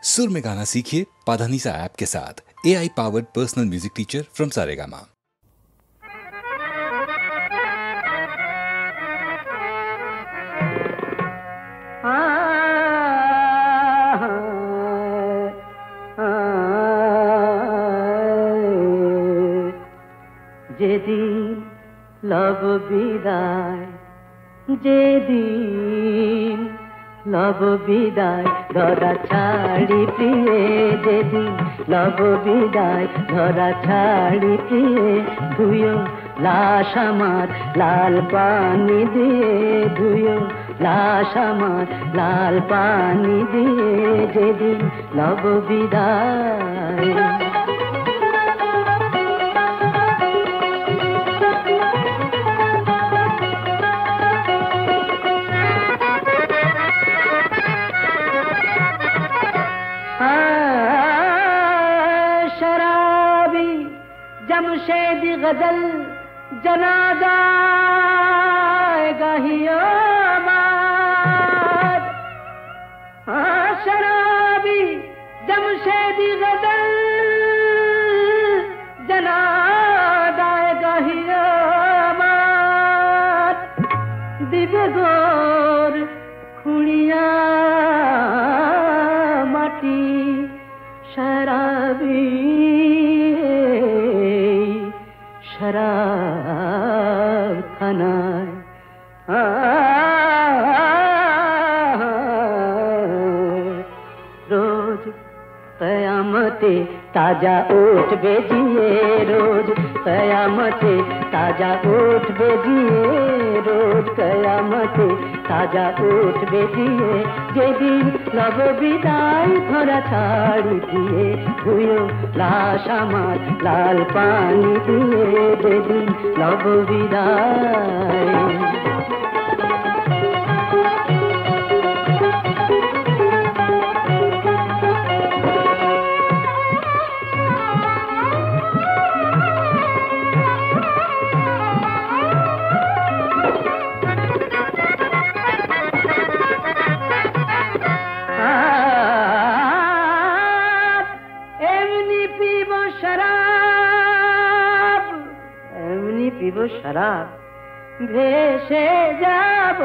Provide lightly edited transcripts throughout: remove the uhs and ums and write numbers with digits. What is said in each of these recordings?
सुर में गाना सीखिए पाधानीसा ऐप के साथ। AI powered personal music teacher from Saregama. যেদিন লব বিদায়, যেদিন লব বিদায় ধরা ছাড়ি প্রিয়ে, যেদিন লব বিদায় ধরা ছাড়ি প্রিয়ে, ধুয়ো লাশ আমার লাল পানি দিয়ে, ধুয়ো লাশ আমার লাল পানি দিয়ে, যেদিন লব বিদায়। जमशेदी गजल जनादा गाहियो माद, शराबी जमशेदी गजल जनादा गाहियो माद, दिबे गोर खुड़िया माटी शराबी शराब खानाয় रोज कयामते ताजा ओठ बेजिए, रोज कयामते ताजा ओठ बेजिए, रोज कयामते ताजा ओठ बेजिए, যেদিন লব বিদায় ধরা ছাড়ি দিয়ে, ধুয়ো লাশ আমার লাল পানি দিয়ে, যেদিন লব বিদায়। शराब ভেসে যাব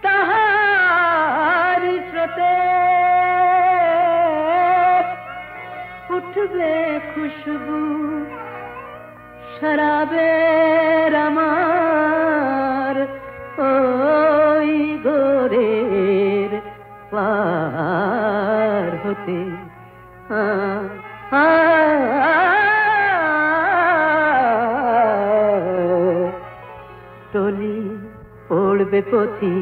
তাহার স্রোতে, উঠবে খুশবু শরাবের আমার ওই গোরের পার হতে। टोली पड़बे पथी,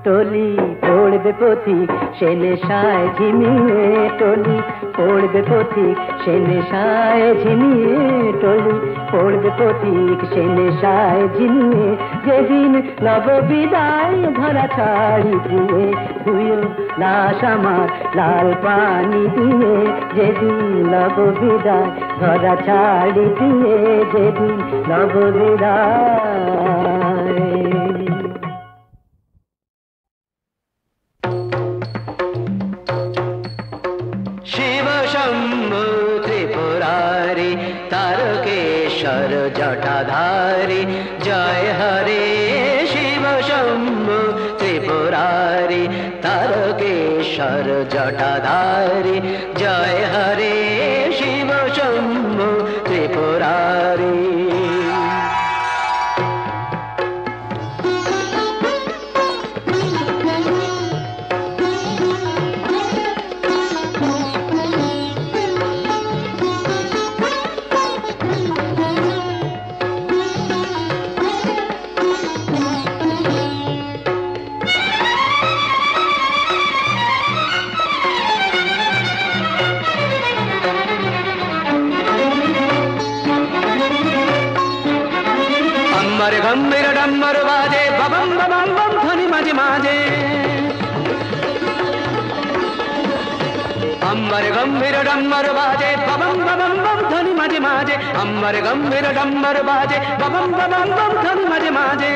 टोली पड़बे पथी से नेशाय झिमिए, टोली पड़बे पथी से नेशाय झिमिए, टोली पड़बे पथी से नेशाय झिमिए, যেদিন লব বিদায় ধরা ছাড়ি দিয়ে, ধুয়ো লাশ আমার লাল পানি দিয়ে, যেদিন লব বিদায় ধরা ছাড়ি দিয়ে, যেদিন লব বিদায়। শিব শম্ভু ত্রিপুরারি তারকেশ্বর জটাধারী, জয় হরে শিব শম্ভু ত্রিপুরারি তারকেশ্বর জটাধারী, জয় হরে শিব শম্ভু ত্রিপুরারি। गंभीर डम्बर बाजे बबम बबम बम ध्वनि माजे माजे, अम्बर गंभीर डम्बर बाजे बबम बबम बम ध्वनि माजे माजे, अम्बर गंभीर डम्बर बाजे बबम बबम बम ध्वनि माजे माजे।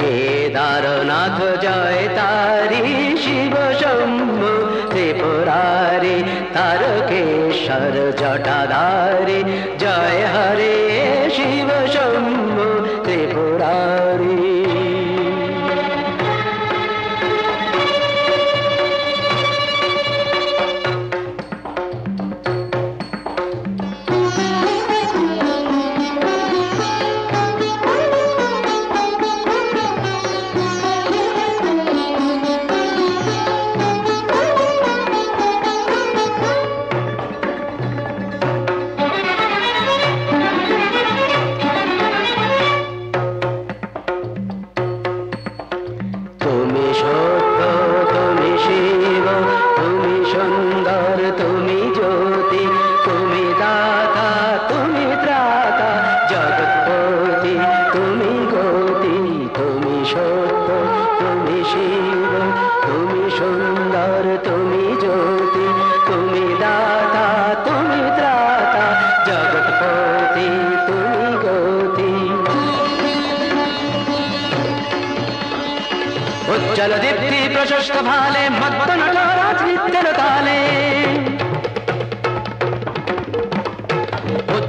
केदारनाथ जय तारी शिव शम्भो त्रिपुरारी तारकेश्वर जटाधारी जय हरे शिव शम्भो त्रिपुरारी। जलदीप्ति प्रशस्त भाले मत्त नटराज नित्य ताले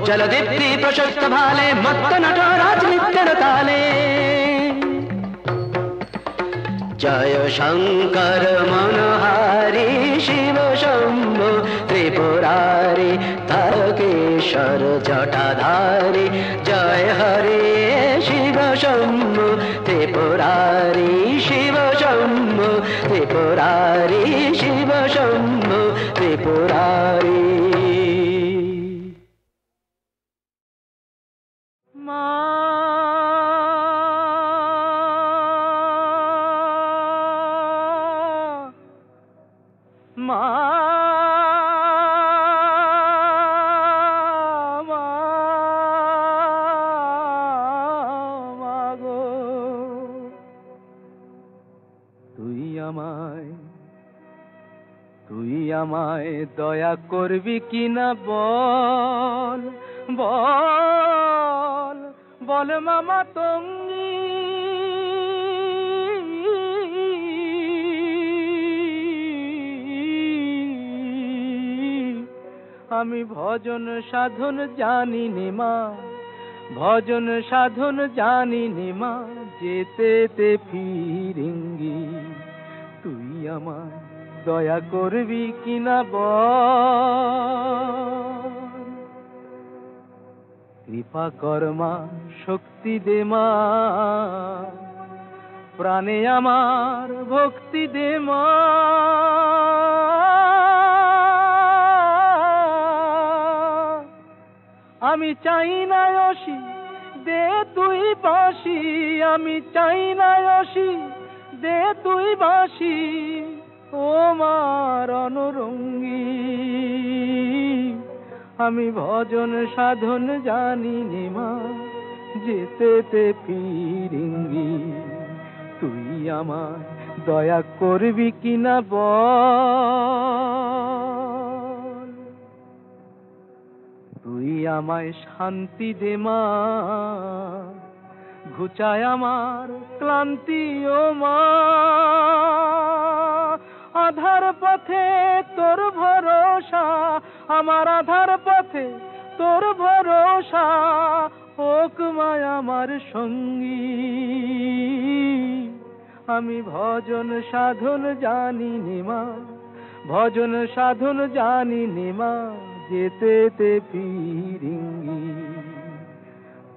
जलदीप्ति प्रशस्त भाले मत्त नटराज नित्य ताले। जय शंकर मनोहारी शिव शंभो त्रिपुरारी तारकेश्वर जटाधारी जय हरे शिव शंभो त्रिपुरारी शिव शंभो त्रिपुरारी शिव शंभो त्रिपुरारी। আমায় দয়া করবি কিনা বল বল বল মামা তঙ্গী আমি ভজন সাধন জানি নে মা ভজন সাধন জানি নে মা যেতে ফিরেঙ্গি তুই আমায় দয়া করবি কিনা বল কৃপা কর মা শক্তি দে মা প্রাণে আমার ভক্তি দে মা আমি চাই না অসি দে তুই বাঁশি আমি চাই না অসি দে তুই বাঁশি ও মার অনুরঙ্গী আমি ভজন সাধন জানি নে মা যেতে ফিরেঙ্গি তুই আমায় দয়া করবি কিনা বল তুই আমায় শান্তি দে মা ঘুচায় আমার ক্লান্তি ও মা আধার পথে তোর ভরসা আমার আধার পথে তোর ভরসা হোক মায় আমার সঙ্গী আমি ভজন সাধন জানি নে মা ভজন সাধন জানি নে মা যেতে ফিরেঙ্গি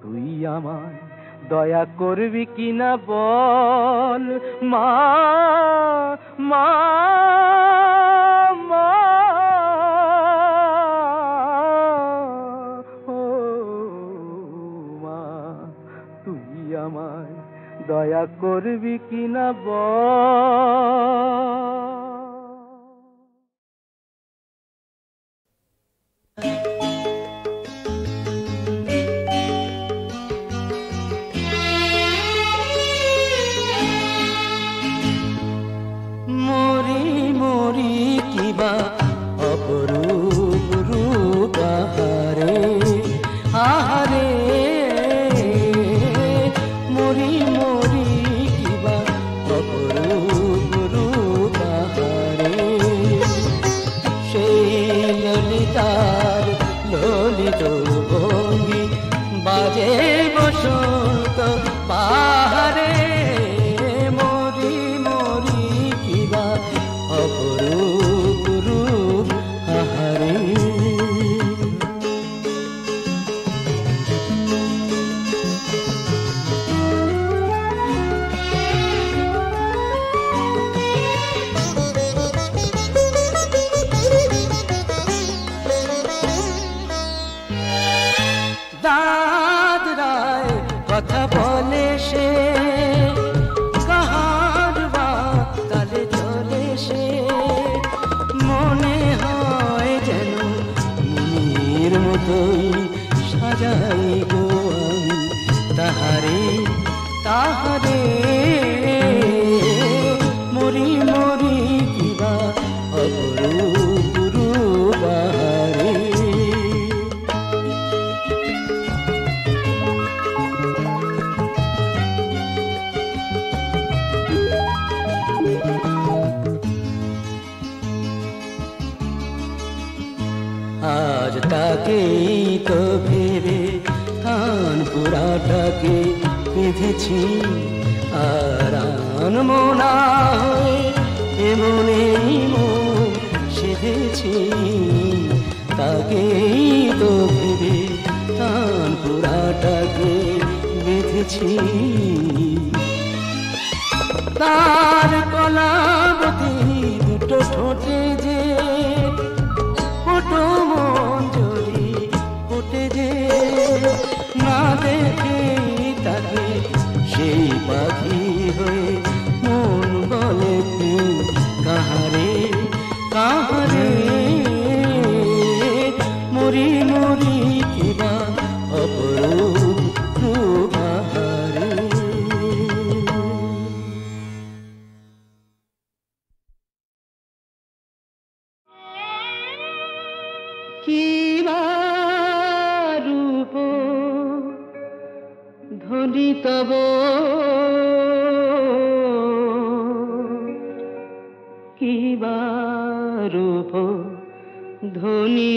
তুই আমায় দয়া করবি কিনা বল মা মা মা ও মা তুই আমায় দয়া করবি কিনা বল অপরূপ রূপ আহারে আহারে মরি মরি তাকেই তো ভেবে কান পুরাটাকে বেঁধেছি আর আনমনা হয়ে এমনেই মন সেধেছি তাকেই তো ভেবে কান পুরাটাকে বেঁধেছি তার কলাবতী দুটো ঠোঁটে যে ফোটো মন যদি ফোটে যে না দেখে তাকে সেই পাখি হয়ে মন বলে কাহারে কাহারে মরি মরি কিবা অপরূপ প্রবাহারে কিবা রূপ ধ্বনি তব কিবা রূপ ধ্বনি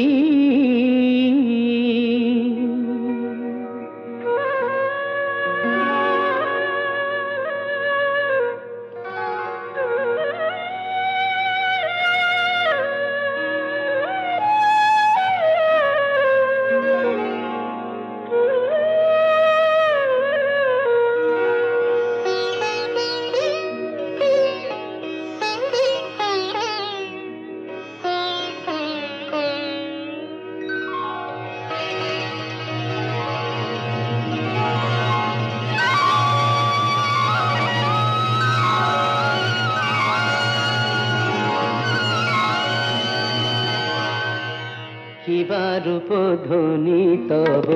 কিবা রূপ ধ্বনি তব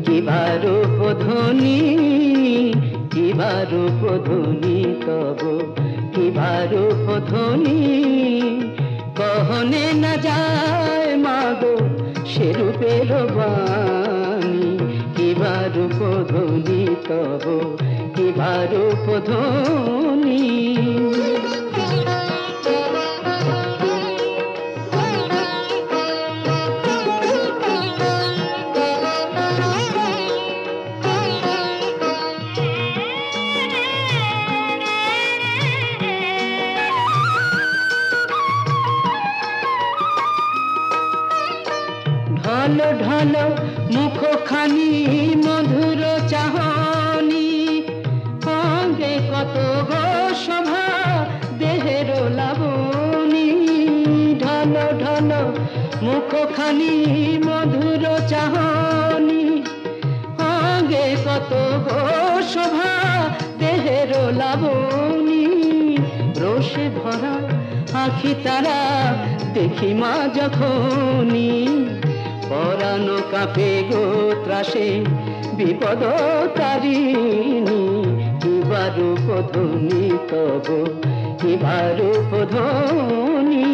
কিবা রূপ ধ্বনি কিবা রূপ ধ্বনি তব কিবা রূপ ধ্বনি কহনে না যায় মাগো সে রূপের বাণী কিবা রূপ ধ্বনি তব কিবা রূপ ধ্বনি ঢল ঢল মুখখানি মধুর চাহনি সঙ্গে কত গো শোভা দেহের লাবণী ঢল ঢল মুখখানি মধুর চাহনি সঙ্গে কত গো শোভা দেহের লাবণী রোষে ভরা আখি তারা দেখি মা যখনি পরানো কাঁপে গো ত্রাসে বিপদ তারিণী কিবা রূপ ধ্বনি তব কিবা রূপ ধ্বনি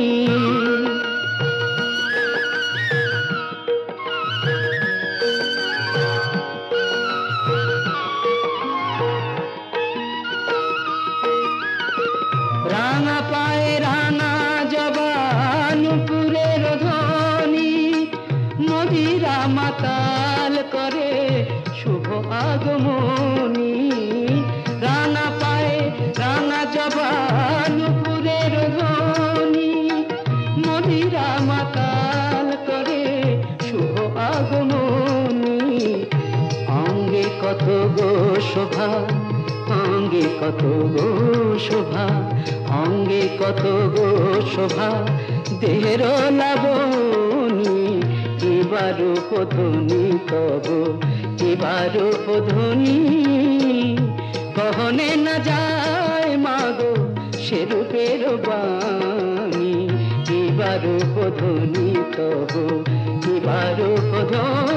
রাঙা পায়ে রাঙা জবানুপুরের ধ্বনি মদিরা মাতাল করে শুভ আগমনী রাঙা পায়ে রাঙা জবানুপুরের ধ্বনি মদিরা মাতাল করে শুভ আগমনী অঙ্গে কত গো শোভা অঙ্গে কত গো শোভা অঙ্গে কত গো শোভা দেহের লাবণী কিবা রূপ ধ্বনি তব কিবা রূপ ধ্বনি কহনে না যায় মাগো সে রূপের বাণী কিবা রূপ ধ্বনি তব কিবা রূপ ধ্বনি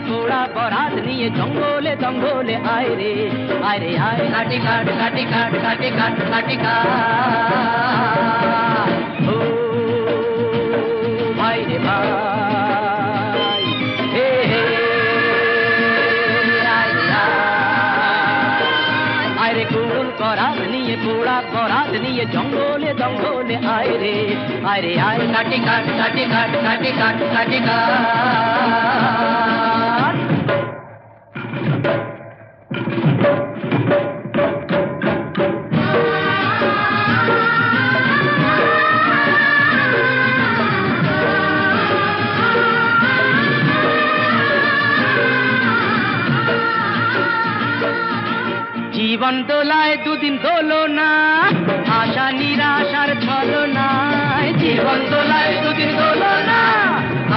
পোড়া বরাত নিয়ে জঙ্গলে জঙ্গলে আয় রে আয় রে আয় কাটি কাট কাটি কাট কাটি কাট কাটি কাট ও ভাই রে ভাই হে হে আয় রে কুড়ুল বরাত নিয়ে পোড়া বরাত নিয়ে জঙ্গলে জঙ্গলে আয় রে আয় কাটি কাট কাটি কাট কাটি কাট কাটি কাট জীবন দোলায় দুদিন দোলো না আশা নিরাশার ছলো না জীবন দোলায় দুদিন দোলো না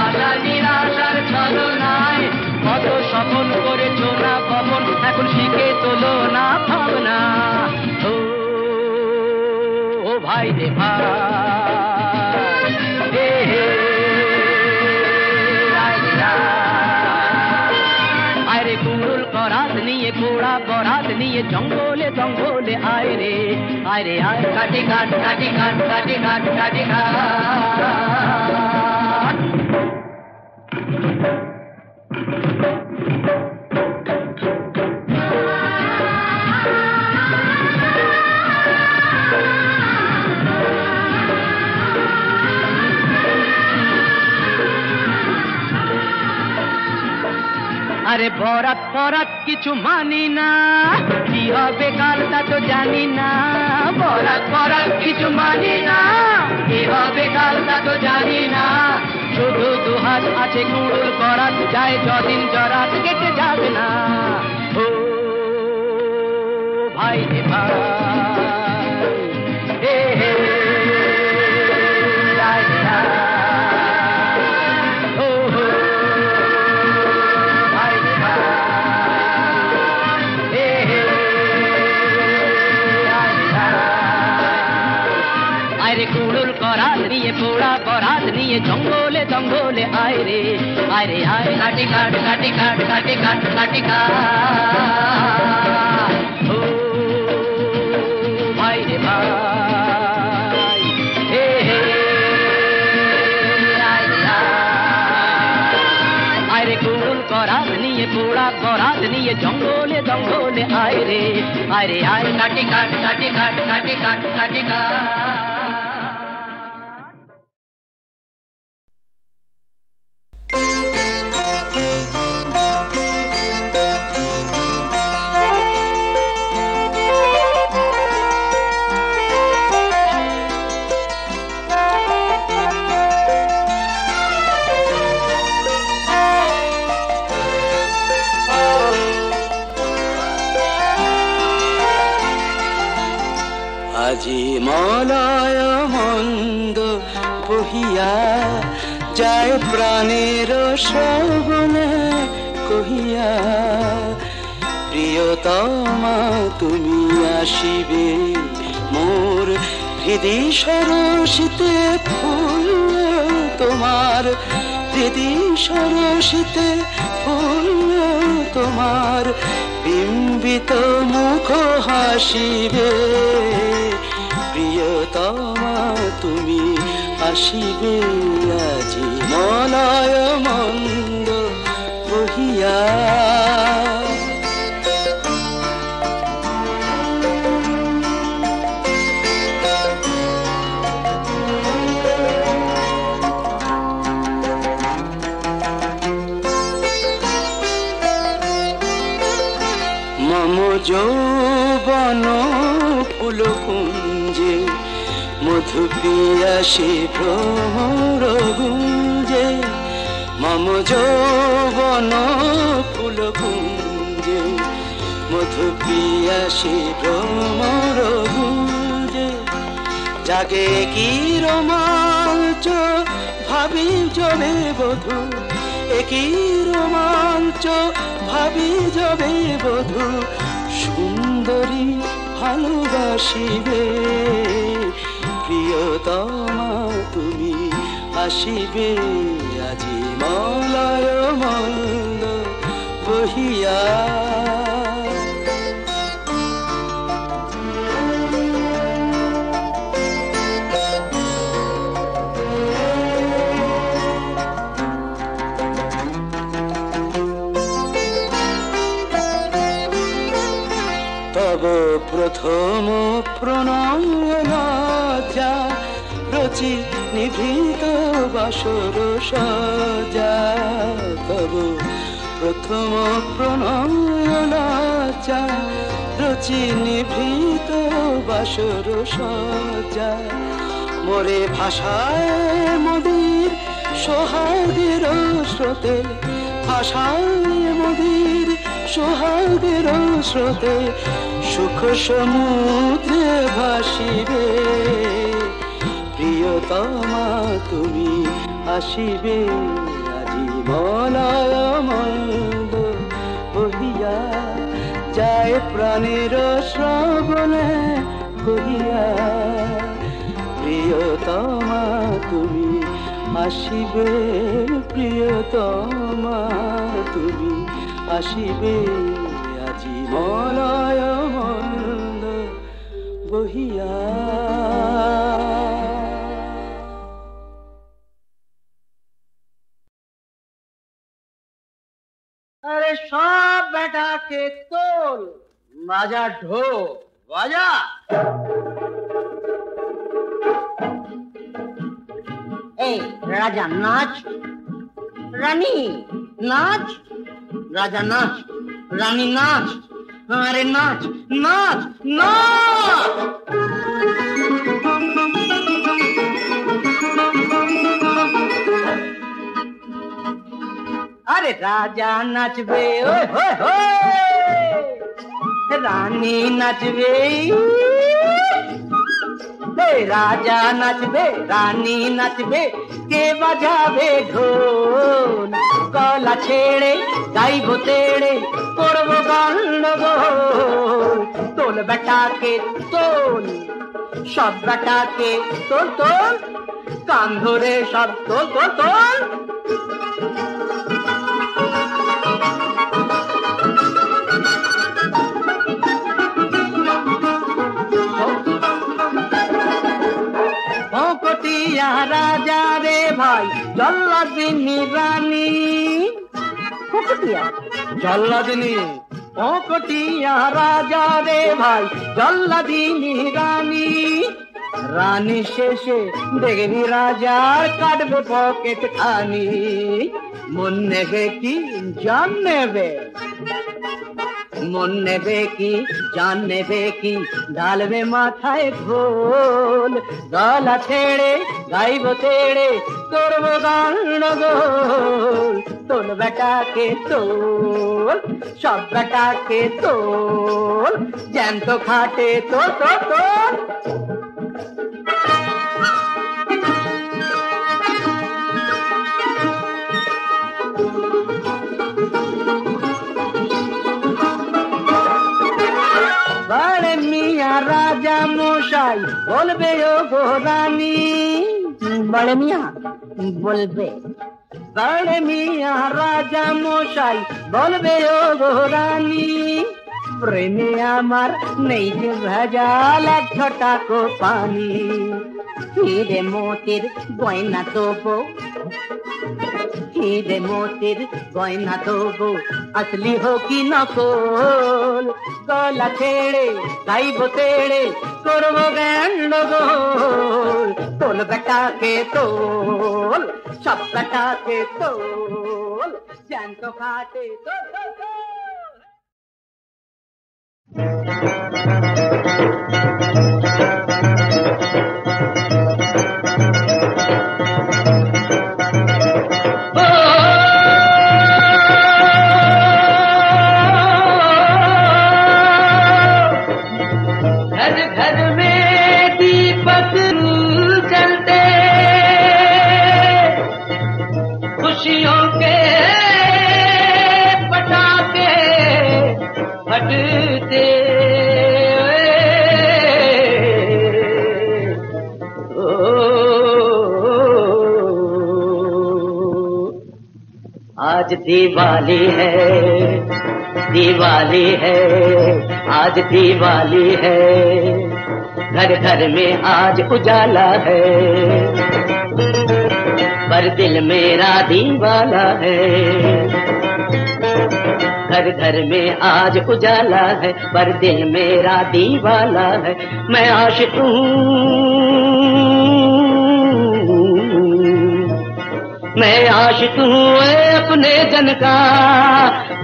আশা নিরাশার ছলো নাই কত স্বপন করেছো না পবন এখন শিখে তোলো না ভাবনা ও ভাই রে ভাই আরে কুড়ুল বরাত নিয়ে পোড়া বরাত নিয়ে জঙ্গলে জঙ্গলে আয় রে আয় কাটি কাট কাটি কাট কাটি কাট কাটি কাট আরে বরাত বরাত কিছু মানি না কি হবে কাল তা তো জানি না বরাত বরাত কিছু মানি না কি হবে কাল তা তো জানি না শুধু দুহাত আছে কুড়ুল বরাত যায় যদিন জরাত কেটে যাবে না ও ভাই রে ভাই হে হে কুড়ুল বরাত নিয়ে পোড়া বরাত নিয়ে জঙ্গলে জঙ্গলে আয় রে আয় কাটি কাট কাটি কাট কাটি কাট কাটি কাট ও ভাই রে ভাই হে হে আয় রে কুড়ুল বরাত নিয়ে পোড়া বরাত নিয়ে জঙ্গলে জঙ্গলে আয় রে আয় কাটি কাট কাটি কাট কাটি কাট কাটি কাট আজি মলয় মন্দ বহিয়া যায় প্রাণের শ্রবণে কহিয়া প্রিয়তমা তুমি আসিবে মোর হৃদি সরসিতে ফুল তোমার হৃদি সরসিতে ফুল তোমার বিম্বিত মুখ হাসিবে প্রিয়তমা তুমি আসিবে আজি মলয় মন্দ বহিয়া মম যৌবন ফুল কুঞ্জে মধু পিয়াসে ভ্রমর গুঞ্জে মম যৌবন ফুল কুঞ্জে মধু পিয়াসে ভ্রমর গুঞ্জে জাগে কি রোমাঞ্চ ভাবি জলে বধূ একই রোমাঞ্চ ভাবি যাবে বধূ সুন্দরী ভালোবাসিবে প্রিয়তমা তুমি আসিবে আজি মলয় মন্দ বহিয়া তব প্রথম প্রণয় লজ্জা রচি নিভৃত বাসর সজ্জা তব প্রথম প্রণয় লজ্জা রচি নিভৃত বাসর সজ্জা মোরে ভাষায় মদির সোহাগের স্রোতে ভাষায় মদির সোহাগের স্রোতে সুখ সমুদ্রে ভাসিবে প্রিয়তমা তুমি আসিবে আজি মলয় মন্দ বহিয়া যায় প্রাণের শ্রবণে কহিয়া প্রিয়তমা তুমি আসিবে প্রিয়তমা তুমি আসিবে আজি মলয় মন্দ বহিয়া अरे सब बेटा के तोल बाजा ढो बाजा ए राजा नाच रानी नाच राजा नाच रानी नाच अरे नाच नाच नाच अरे राजा नाचबे ओए होए होए रानी नाचबे राजा नाचबे रानी नाचबे के बजाबे ढोल गला छेड़े गाइबो तेड़े करबो गंडगोल तोल बेटा के तोल सब बेटा के तोल तोल कान धरे सब तोल तोल तोल राजा रे भाई जल्लादिनी रानी जल्लादिनी ओकटिया राजा रे भाई जल्लादिनी रानी रानी शेषे देखबी राजार काटबे पकेट खानी मन नेबे की जान नेबे मन नेबे की जान नेबे की डालबे माथाय घोल गला छेड़े गाइबो तेड़े करबो गंडगोल तोल बेटा के तोल सब बेटा के तोल জ্যান্ত খাটে তোল তোল তোল बड़े मियाँ राजा मोशाई बोलबे ओ गो रानी बड़े मियाँ बोलबे बड़े मियाँ राजा मोशाई बोलबे ओ गो रानी प्रेमे आमार नहीं जे भजाल एक छोटा को पानी हीरे मोतिर गयना देबो हीरे मोतिर गयना देबो असली हो कि नकल गला छेड़े गाइबो तेड़े करबो गंडगोल तोल बेटा के तोल सब बेटा के तोल জ্যান্ত খাটে তোল তোল তোল खुशियों के उड़ते आज दिवाली है आज दिवाली है घर घर में आज उजाला है पर दिल मेरा दीवाला है घर घर में आज उजाला है पर दिल मेरा दीवाला है मैं आशिक हूँ अपने जन का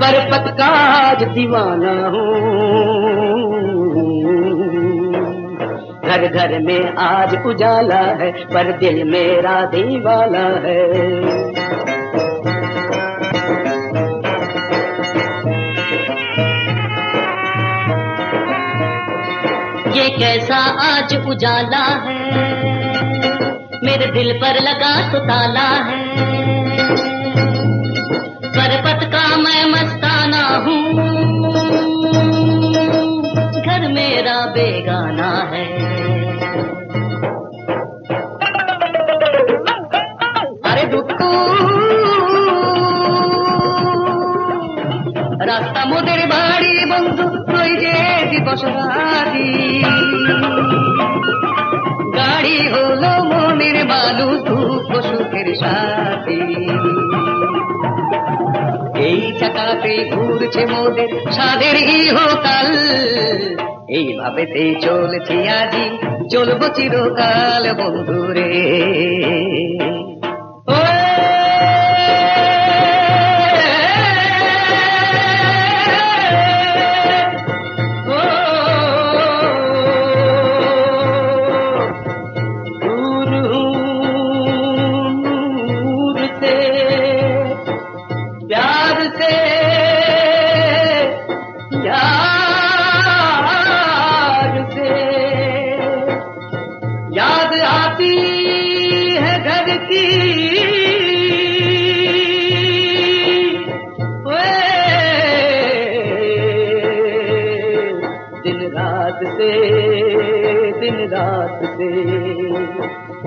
पर पत का आज दीवाना हूँ घर घर में आज उजाला है पर दिल मेरा दीवाला है ये कैसा आज उजाला है मेरे दिल पर लगा तो ताला है परपत का मैं मस्ताना हूँ घर मेरा बेगाना है अरे दुक्कू रास्ता मोদের বাড়ি বন্ধু তুই যে দিবসরাতি গাড়ি হলো মনের বালু দুঃখ সুখের সাথী এই চাকাতে ঘুরছে মোদের সাদের ইহকাল এইভাবেতেই চলছি আজি চলবো চিরকাল বন্ধুরে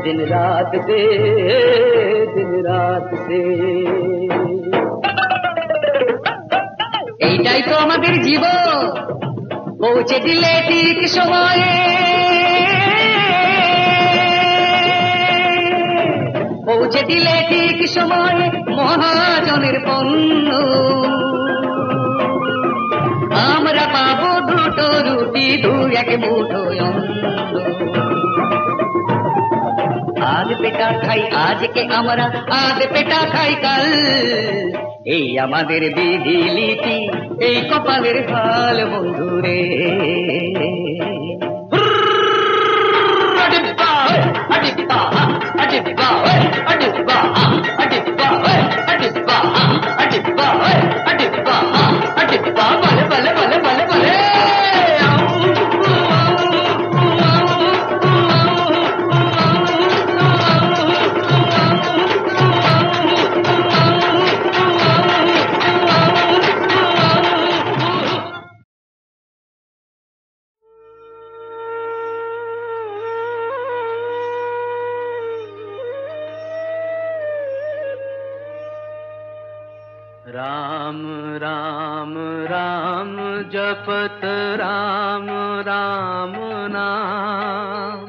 दिन रात से এইটাই তো আমাদের জীবন পৌঁছে দিলে ঠিক সময়ে মহাজনের পণ্য আমরা পাবো দুটো রুটি দু এক মুঠো আজ পেটা খাই আজকে আমরা আজ পেটা খাই কাল এই আমাদের বিধি লিপি এই কপালের হাল বন্ধুরে राम राम राम जपत राम राम नाम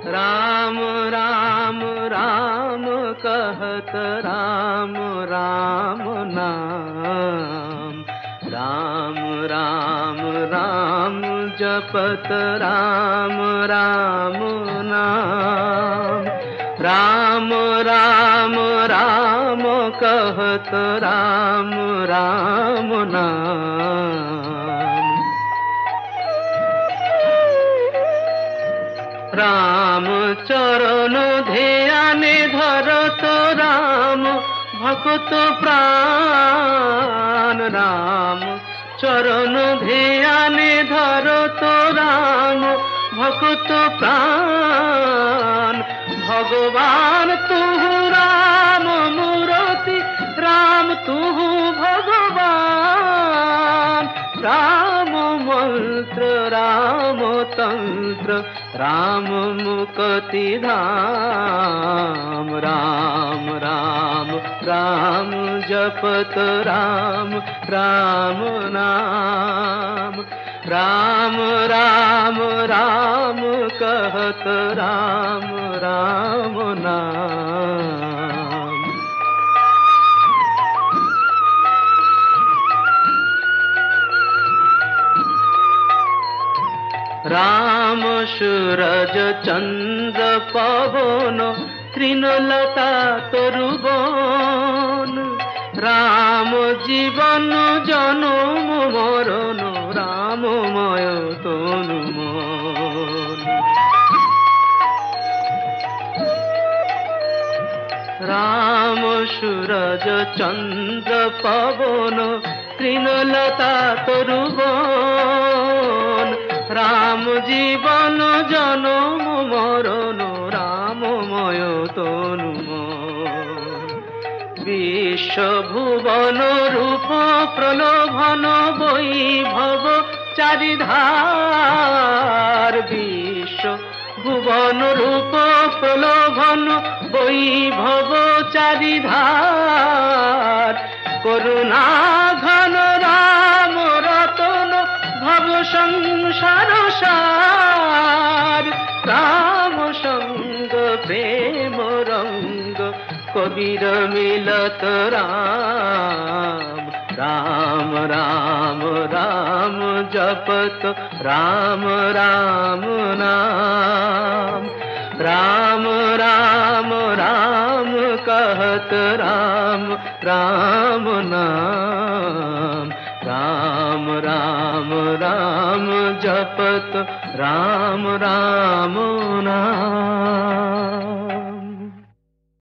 राम राम राम कहत राम राम नाम राम राम राम जपत राम राम नाम राम राम राम कहत राम राम नाम राम चरण ध्याने धरत राम भक्त प्राण राम चरण ध्याने धरत राम भक्त प्राण भगवान तू राम मूर्ति राम तू भगवान राम तंत्र राम मुक्ति धाम राम राम राम जपत राम राम नाम राम राम राम कहत राम राम नाम। राम सूरज चंद्र पवन तृणलता तरुबन राम जीवन जन्म मरण राममय तनु मन। राम सूरज चंद्र पवन तृणलता तरुबन राम जीवन जन्म मरण राममय तनु मन। विश्व भुवन रूप प्रलोभन वैभव चारिधार विश्व भुवन रूप प्रलोभन वैभव चारिधार करुणा घन राम रतन भव संसार सार राम संग प्रेम रंग कबीर मिलत राम राम राम राम जपत राम राम नाम राम राम राम कहत राम राम नाम राम राम राम जपत राम राम नाम।